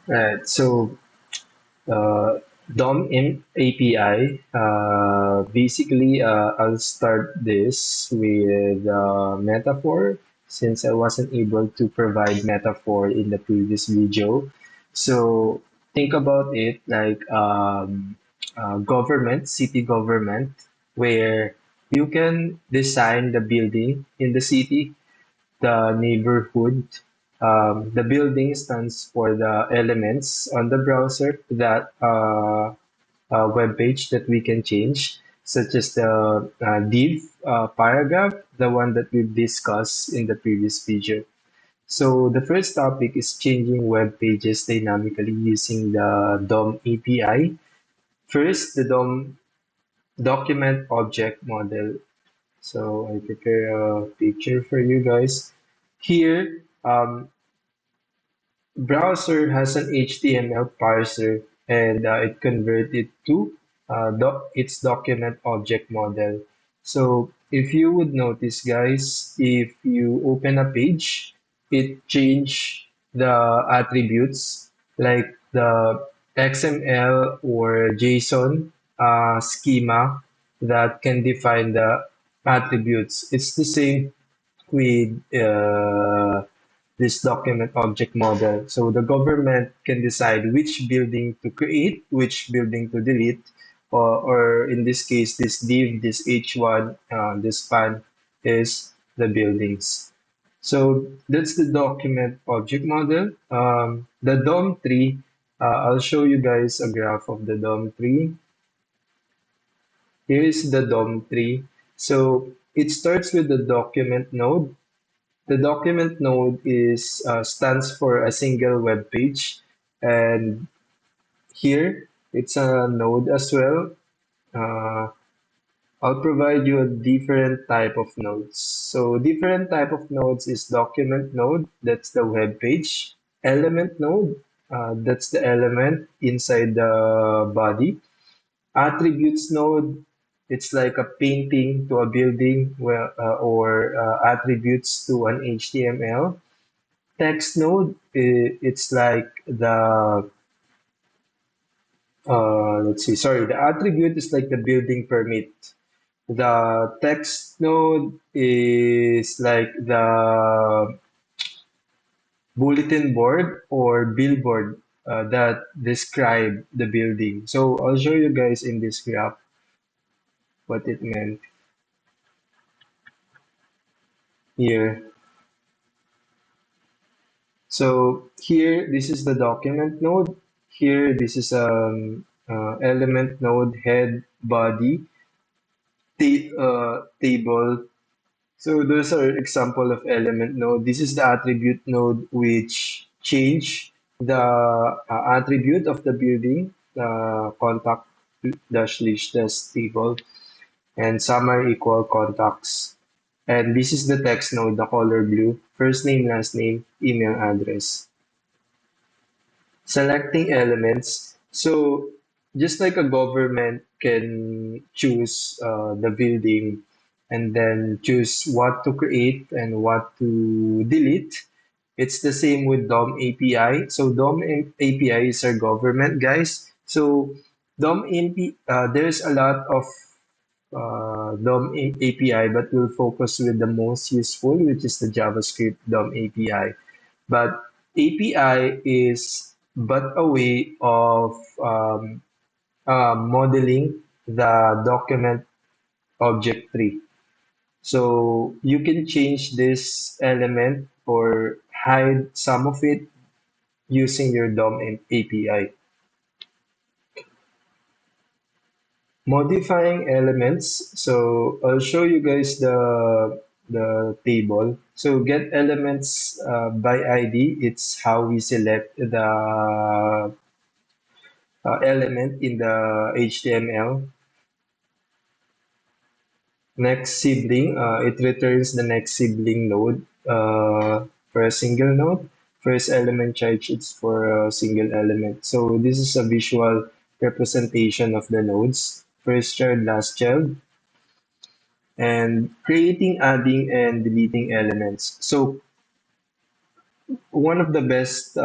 Right. So uh, DOM in API. Basically, I'll start this with metaphor since I wasn't able to provide metaphor in the previous video. So think about it like government, city government, where you can design the building in the city, the neighborhood. The building stands for the elements on the browser that web page that we can change, such as the div paragraph, the one that we've discussed in the previous video. So the first topic is changing web pages dynamically using the DOM API. First, the DOM document object model. So I prepare a picture for you guys. Here, browser has an HTML parser and it converts it to its document object model. So if you would notice, guys, if you open a page, it change the attributes like the XML or JSON schema that can define the attributes. It's the same with this document object model. So the government can decide which building to create, which building to delete, or in this case, this div, this h1, this span is the buildings. So that's the document object model. The DOM tree, I'll show you guys a graph of the DOM tree. Here is the DOM tree. So it starts with the document node. The document node is stands for a single web page, and here it's a node as well. Uh, I'll provide you a different type of nodes. So different type of nodes is document node, that's the web page. Element node, that's the element inside the body. Attributes node, it's like a painting to a building where, or attributes to an HTML. Text node, it's like the let's see, sorry, the attribute is like the building permit. The text node is like the bulletin board or billboard that describe the building. So I'll show you guys in this graph what it meant here. So here, this is the document node. Here, this is element node, head, body, table. So those are example of element node. This is the attribute node which change the attribute of the building, contact dash list dash table, and some are equal contacts. And this is the text node, the color blue, first name, last name, email address. Selecting elements. So just like a government can choose the building and then choose what to create and what to delete, it's the same with DOM API. So DOM API is our government, guys. So DOM API, there's a lot of DOM API, but we'll focus with the most useful, which is the JavaScript DOM API. But API is but a way of modeling the document object tree. So you can change this element or hide some of it using your DOM API. Modifying elements. So I'll show you guys the table. So get elements by ID. It's how we select the element in the HTML. Next sibling, it returns the next sibling node for a single node. First element charge, it's for a single element. So this is a visual representation of the nodes. First child, last child, and creating, adding, and deleting elements. So one of the best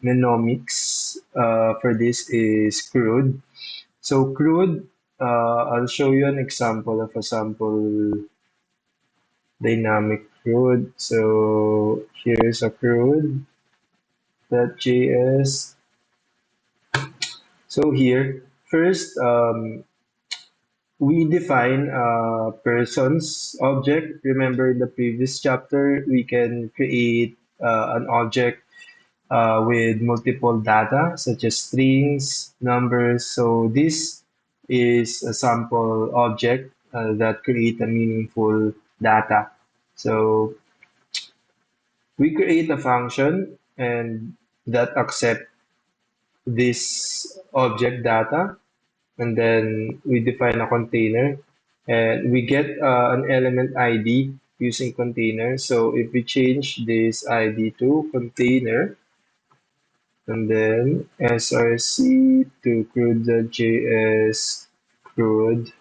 mnemonics for this is CRUD. So CRUD, I'll show you an example of a sample dynamic CRUD. So here's a CRUD.js. So here, first, we define a person's object. Remember in the previous chapter, we can create an object with multiple data such as strings, numbers. So this is a sample object that create a meaningful data. So we create a function and that accept this object data, and then we define a container and we get an element ID using container. So if we change this ID to container and then src to CRUD.js CRUD,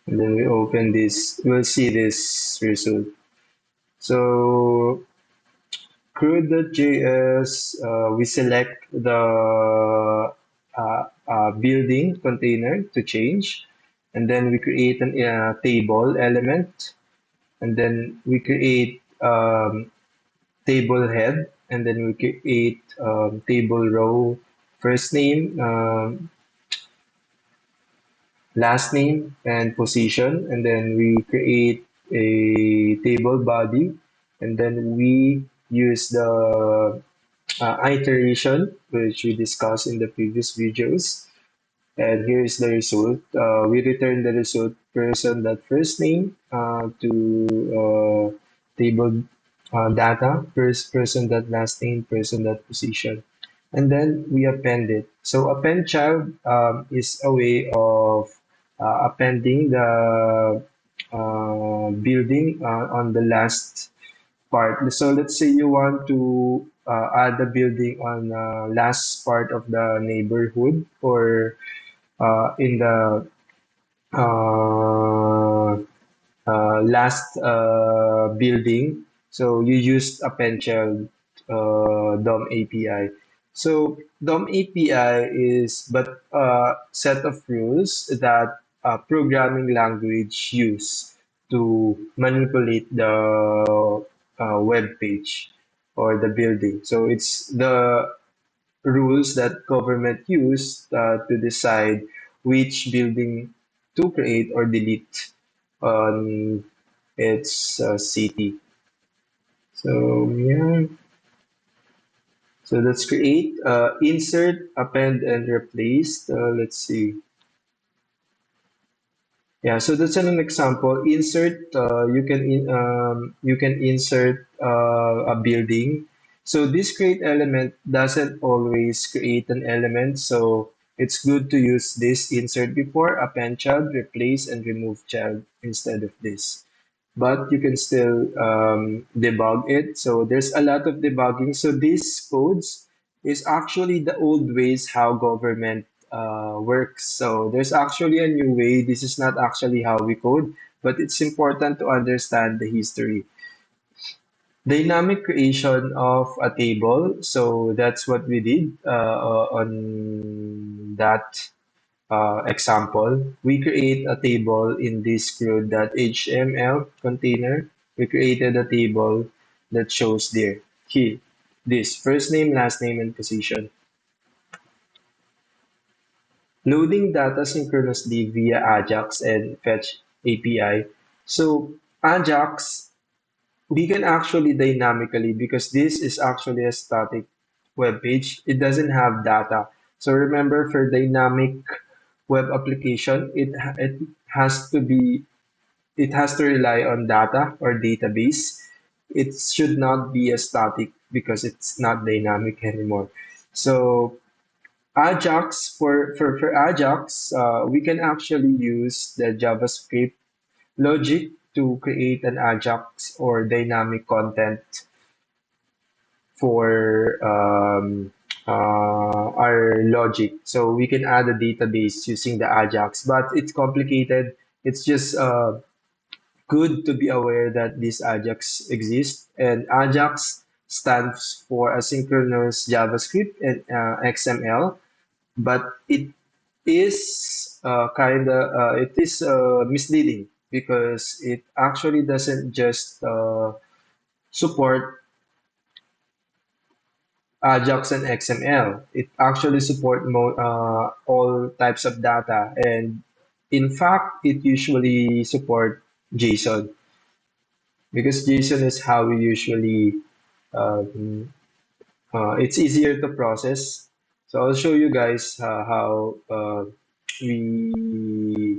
and then we open this, we'll see this result. So CRUD.js, we select the building container to change, and then we create a table element, and then we create table head, and then we create table row, first name, last name, and position, and then we create a table body, and then we use the iteration, which we discussed in the previous videos. And here is the result. We return the result person that first name to table data, first person that last name, person that position. And then we append it. So append child is a way of appending the building on the last part. So let's say you want to add a building on last part of the neighborhood or in the uh, last building. So you used append child DOM API. So DOM API is but a set of rules that programming language use to manipulate the web page or the building. So it's the rules that government use to decide which building to create or delete on its city. So yeah, so let's create, insert, append, and replace. Let's see. Yeah, so that's an example. Insert, you can insert a building. So this create element doesn't always create an element, so it's good to use this insert before append child, replace, and remove child instead of this. But you can still debug it. So there's a lot of debugging. So these codes is actually the old ways how government works. So there's actually a new way. This is not actually how we code, but it's important to understand the history. Dynamic creation of a table. So that's what we did on that example. We create a table in this CRUD.html container. We created a table that shows there. Here, this first name, last name, and position. Loading data synchronously via Ajax and Fetch API. So Ajax, we can actually dynamically, because this is actually a static web page. It doesn't have data. So remember, for dynamic web application, it has to be it has to rely on data or database. It should not be a static because it's not dynamic anymore. So Ajax, for Ajax, we can actually use the JavaScript logic to create an Ajax or dynamic content for our logic. So we can add a database using the Ajax, but it's complicated. It's just good to be aware that this Ajax exists. And Ajax stands for asynchronous JavaScript and XML, but it is misleading because it actually doesn't just support Ajax and XML. It actually support all types of data, and in fact, it usually support JSON because JSON is how we usually um, it's easier to process. So I'll show you guys how we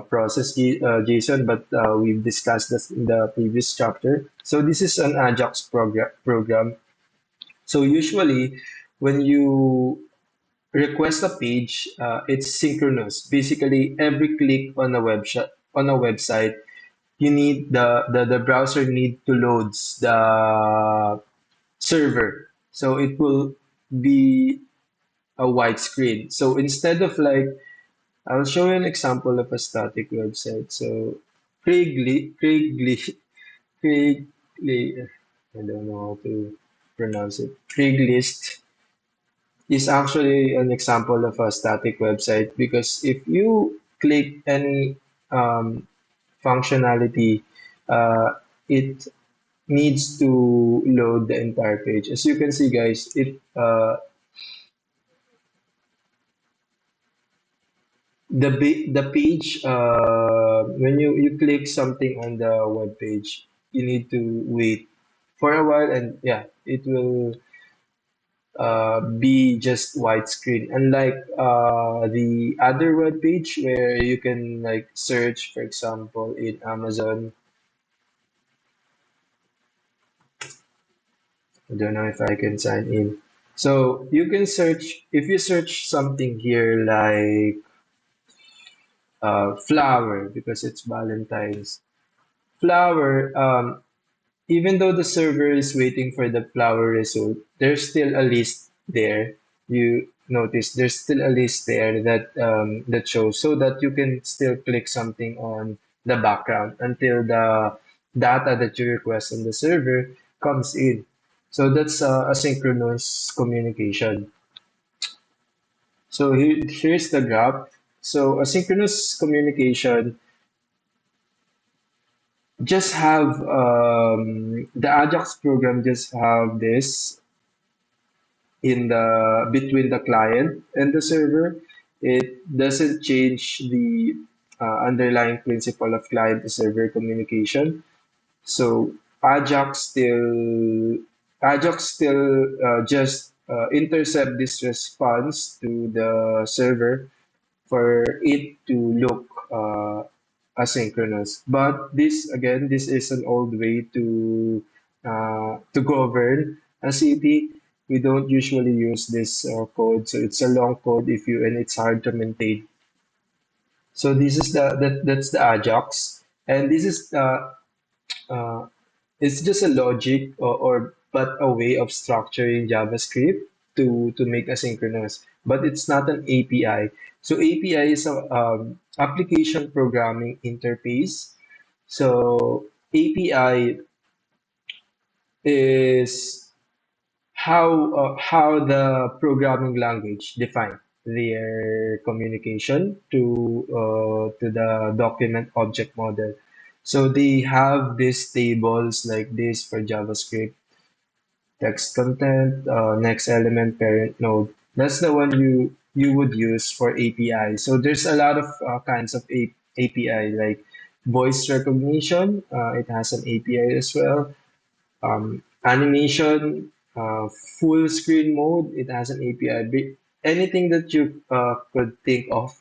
process JSON, but we've discussed this in the previous chapter. So this is an Ajax program. So usually when you request a page, it's synchronous. Basically, every click on on a website, you need the browser need to loads the server. So it will be a white screen. So instead of like, I'll show you an example of a static website. So Craigly, I don't know how to pronounce it. Craigslist is actually an example of a static website because if you click any um, functionality, it needs to load the entire page. As you can see, guys, the page when you click something on the web page, you need to wait for a while, and yeah, it will be just widescreen. Unlike the other web page where you can like search, for example, in Amazon. I don't know if I can sign in. So you can search if you search something here like flower because it's Valentine's. Flower, even though the server is waiting for the flower result, there's still a list there. You notice there's still a list there that shows so that you can still click something on the background until the data that you request on the server comes in. So that's asynchronous communication. So here's the graph. So asynchronous communication just have the Ajax program just have this in the between the client and the server. It doesn't change the underlying principle of client to server communication. So Ajax still Ajax still just intercept this response to the server for it to look asynchronous. But this again, this is an old way to govern a city. We don't usually use this code, so it's a long code if you and it's hard to maintain. So this is that's the Ajax, and this is uh, it's just a logic or but a way of structuring JavaScript to make asynchronous, but it's not an API. So API is a application programming interface. So API is how the programming language define their communication to the document object model. So they have these tables like this for JavaScript, text content, next element, parent node. That's the one you would use for API. So there's a lot of kinds of API like voice recognition. It has an API as well. Animation, full screen mode, it has an API. Anything that you could think of,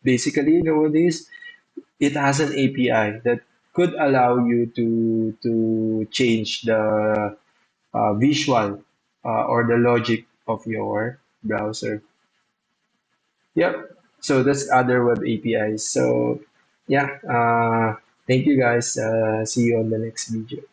basically nowadays, it has an API that could allow you to change the visual or the logic of your browser. Yep. So that's other web APIs. So yeah, thank you guys. See you on the next video.